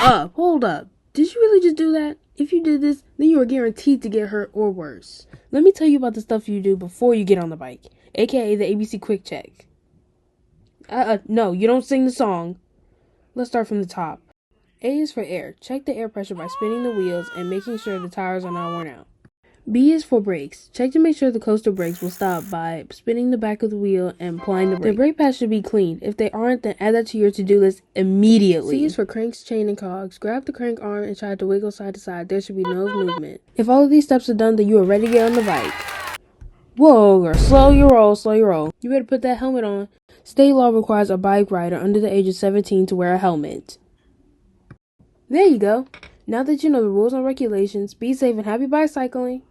up. Hold up. Did you really just do that? If you did this, then you are guaranteed to get hurt or worse. Let me tell you about the stuff you do before you get on the bike, aka the ABC Quick Check. No, you don't sing the song. Let's start from the top. A is for air. Check the air pressure by spinning the wheels and making sure the tires are not worn out. B is for brakes. Check to make sure the coaster brakes will stop by spinning the back of the wheel and applying the brake. The brake pads should be clean. If they aren't, then add that to your to-do list immediately. C is for cranks, chain, and cogs. Grab the crank arm and try to wiggle side to side. There should be no movement. If all of these steps are done, then you are ready to get on the bike. Whoa, girl, slow your roll, slow your roll. You better put that helmet on. State law requires a bike rider under the age of 17 to wear a helmet. There you go. Now that you know the rules and regulations, be safe and happy bicycling.